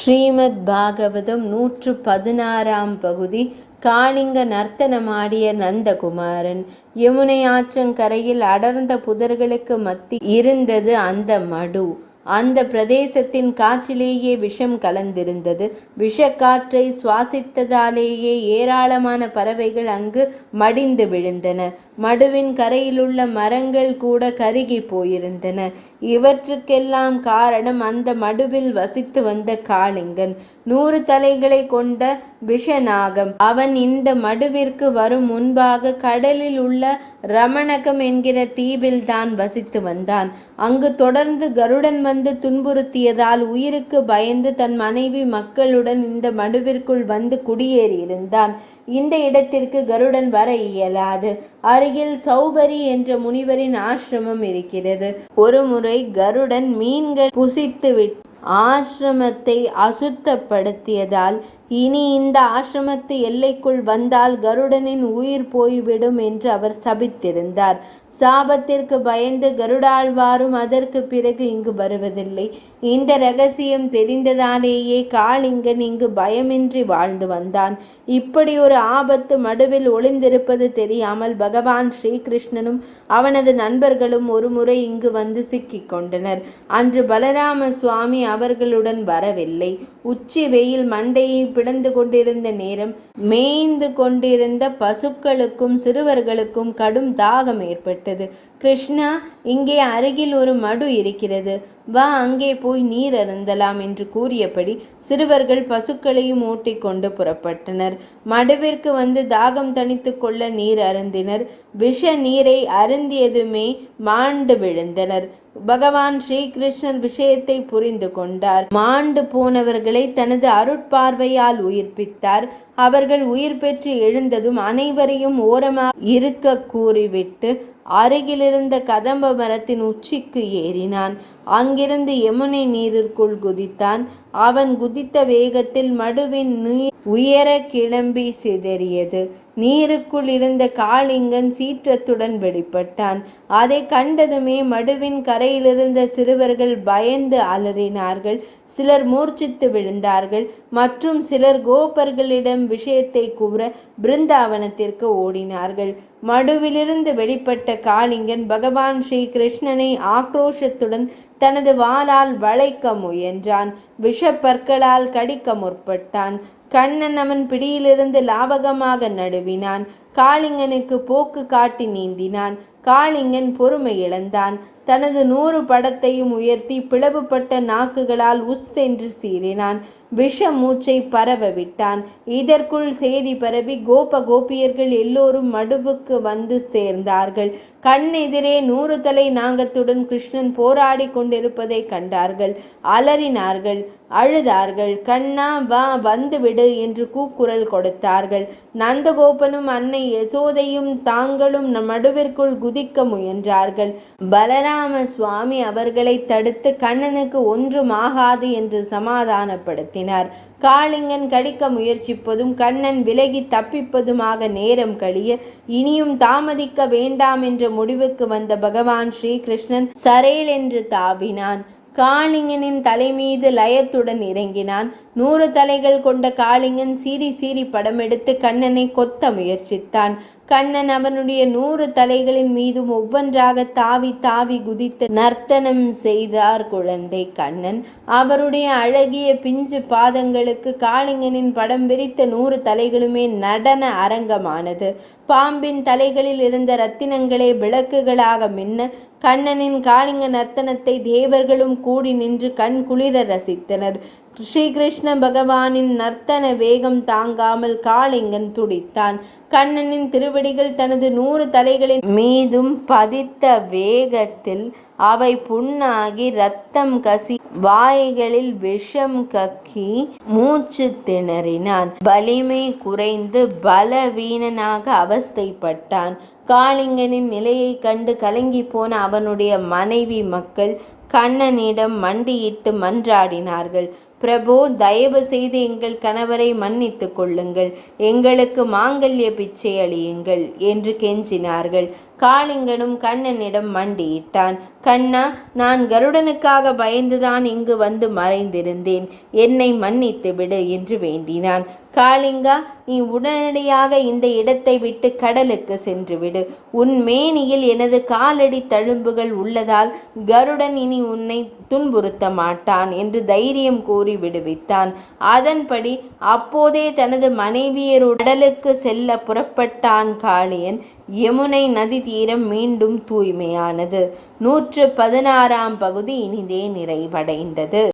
ஸ்ரீமத் பாகவதம் 116ஆம் பகுதி. காளிங்க நர்த்தனமாடிய நந்தகுமாரன். யமுனை ஆற்றங்கரையில் அடர்ந்த புதர்களுக்கு மத்தி இருந்தது அந்த மடு. அந்த பிரதேசத்தின் காற்றிலேயே விஷம் கலந்திருந்தது. விஷக்காற்றை சுவாசித்ததாலேயே ஏராளமான பறவைகள் அங்கு மடிந்து விழுந்தன. மடுவின் கரையிலுள்ள மரங்கள் கூட கருகி போயிருந்தன. இவற்றுக்கெல்லாம் காரணம் அந்த மடுவில் வசித்து வந்த காளிங்கன். 100 தலைகளை கொண்ட விஷநாகம். அவன் இந்த மடுவிற்கு வரும் முன்பாக கடலில் உள்ள ரமணகம் என்கிற தீவில் தான் வசித்து வந்தான். அங்கு தொடர்ந்து கருடன் வந்து துன்புறுத்தியதால் உயிருக்கு பயந்து தன் மனைவி மக்களுடன் இந்த மடுவிற்குள் வந்து குடியேறியிருந்தான். இந்த இடத்திற்கு கருடன் வர இயலாது. அருகில் சௌபரி என்ற முனிவரின் ஆசிரமம் இருக்கிறது. ஒரு முறை கருடன் மீன்கள் புசித்துவிட்டு ஆசிரமத்தை அசுத்தப்படுத்தியதால் இனி இந்த ஆசிரமத்து எல்லைக்குள் வந்தால் கருடனின் உயிர் போய்விடும் என்று அவர் சபித்திருந்தார். சாபத்திற்கு பயந்து கருடாழ்வாரும் அதற்கு பிறகு இங்கு வருவதில்லை. இந்த ரகசியம் தெரிந்ததாலேயே காளிங்கன் இங்கு பயமின்றி வாழ்ந்து வந்தான். இப்படி ஒரு ஆபத்து மடுவில் ஒளிந்திருப்பது தெரியாமல் பகவான் ஸ்ரீகிருஷ்ணனும் அவனது நண்பர்களும் ஒரு முறை இங்கு வந்து சிக்கிக் கொண்டனர். அன்று பலராம சுவாமி அவர்களுடன் வரவில்லை. உச்சி வெயில் மண்டையை பிளந்து கொண்டிருந்த நேரம். மேய்ந்து கொண்டிருந்த பசுக்களுக்கும் சிறுவர்களுக்கும் கடும் தாகம் ஏற்பட்டது. கிருஷ்ணா, இங்கே அருகில் ஒரு மடு இருக்கிறது, வா, அங்கே போய் நீர் அருந்தலாம் என்று கூறியபடி சிறுவர்கள் பசுக்களையும் ஓட்டிக்கொண்டு புறப்பட்டனர். மடுவிற்கு வந்து தாகம் தணித்து கொள்ள நீர் அருந்தினர். விஷ நீரை அருந்தியதுமே மாண்டு விழுந்தனர். பகவான் ஸ்ரீகிருஷ்ணர் விஷயத்தை புரிந்து கொண்டார். மாண்டு போனவர்களை தனது அருட்பார்வையால் உயிர்ப்பித்தார். அவர்கள் உயிர் பெற்று எழுந்ததும் அனைவரையும் ஓரமாக இருக்க கூறிவிட்டு அருகிலிருந்த கதம்ப மரத்தின் உச்சிக்கு ஏறினான். அங்கிருந்து யமுனை நீரிற்குள் குதித்தான். அவன் குதித்த வேகத்தில் மடுவின் நீர் உயர கிளம்பி சிதறியது. நீருக்குள் இருந்த காளிங்கன் சீற்றத்துடன் வெளிப்பட்டான். அதை கண்டதுமே மடுவின் கரையிலிருந்த சிறுவர்கள் பயந்து அலறினார்கள். சிலர் மூர்ச்சித்து விழுந்தார்கள். மற்றும் சிலர் கோபர்களிடம் விஷயத்தை கூற பிருந்தாவனத்திற்கு ஓடினார்கள். மடுவிலிருந்து வெளிப்பட்ட காளிங்கன் பகவான் ஸ்ரீ கிருஷ்ணனை ஆக்ரோஷத்துடன் தனது வாளால் வளைக்க முயன்றான். விஷப்பற்களால் கடிக்க முற்பட்டான். கண்ணன் அவன் பிடியிலிருந்து லாபகமாக நடுவினான். காளிங்கனுக்கு போக்கு காட்டி நீந்தினான். காளிங்கன் பொறுமை இழந்தான். தனது 100 படத்தையும் உயர்த்தி பிளவுபட்ட நாக்குகளால் உஸ் என்று சீறினான். விஷ மூச்சை பரவ விட்டான். இதற்குள் செய்தி பரவி கோபியர்கள் எல்லோரும் மடுவுக்கு வந்து சேர்ந்தார்கள். கண்ணெதிரே 100 தலை நாகத்துடன் கிருஷ்ணன் போராடி கொண்டிருப்பதை கண்டார்கள். அலறினார்கள், அழுதார்கள். கண்ணா, வா, வந்துவிடு என்று கூக்குரல் கொடுத்தார்கள். நந்தகோபனும் அன்னை யசோதையும் தாங்களும் மடுவிற்குள் குதிக்க முயன்றார்கள். பலராம சுவாமி அவர்களை தடுத்து கண்ணனுக்கு ஒன்றும் ஆகாது என்று சமாதானப்படுத்தினார். காளிங்கன் கடிக்க முயற்சிப்பதும் கண்ணன் விலகி தப்பிப்பதுமாக நேரம் கழிய இனியும் தாமதிக்க வேண்டாம் என்ற முடிவுக்கு வந்த பகவான் ஸ்ரீகிருஷ்ணன் சரேல் என்று தாவினான். காளிங்கனின் தலைமீது லயத்துடன் இறங்கினான். 100 தலைகள் கொண்ட காளிங்கன் சீறி படமெடுத்து கண்ணனை கொத்த முயற்சித்தான். கண்ணன் அவனுடைய 100 தலைகளின் மீதும் ஒவ்வொன்றாக தாவி குதித்து நர்த்தனம் செய்தார் குழந்தை கண்ணன். அவருடைய அழகிய பிஞ்சு பாதங்களுக்கு காளிங்கனின் படம் விரித்த 100 தலைகளுமே நடன அரங்கமானது. பாம்பின் தலைகளில் இருந்த ரத்தினங்களே விளக்குகளாக மின்ன கண்ணனின் காளிங்க நர்த்தனத்தை தேவர்களும் கூடி நின்று கண் குளிர ரசித்தனர். ஸ்ரீகிருஷ்ண பகவானின் நர்த்தன வேகம் தாங்காமல் காளிங்கன் துடித்தான். கண்ணனின் திருவடிகள் தனது 100 தலைகளின் மீதும் பதித்த வேகத்தில் அவை புண்ணாகி இரத்தம் கசி வாய்களில் விஷம் கக்கி மூச்சு திணறினான். வலிமை குறைந்து பலவீனனாக அவஸ்தைப்பட்டான். காளிங்கனின் நிலையை கண்டு கலங்கி போன அவனுடைய மனைவி மக்கள் கண்ணனிடம் மண்டியிட்டு மன்றாடினார்கள். பிரபு, தயவு செய்து எங்கள் கணவரை மன்னித்து கொள்ளுங்கள், எங்களுக்கு மாங்கல்ய பிச்சை அளியுங்கள் என்று கெஞ்சினார்கள். காளிங்கனும் கண்ணனிடம் மண்டியிட்டான். கண்ணா, நான் கருடனுக்காக பயந்துதான் இங்கு வந்து மறைந்திருந்தேன். என்னை மன்னித்து விடு என்று வேண்டினான். காளிங்கா, நீ உடனடியாக இந்த இடத்தை விட்டு கடலுக்கு சென்று விடு. உன் மேனியில் எனது காலடி தழும்புகள் உள்ளதால் கருடன் இனி உன்னை துன்புறுத்த மாட்டான் என்று தைரியம் கூறி விடுவித்தான். அதன்படி அப்போதே தனது மனைவியர் கடலுக்கு செல்ல புறப்பட்டான் காளியன். யமுனை நதி தீரம் மீண்டும் தூய்மையானது. 116ஆம் பகுதி இனிதே நிறைவடைந்தது.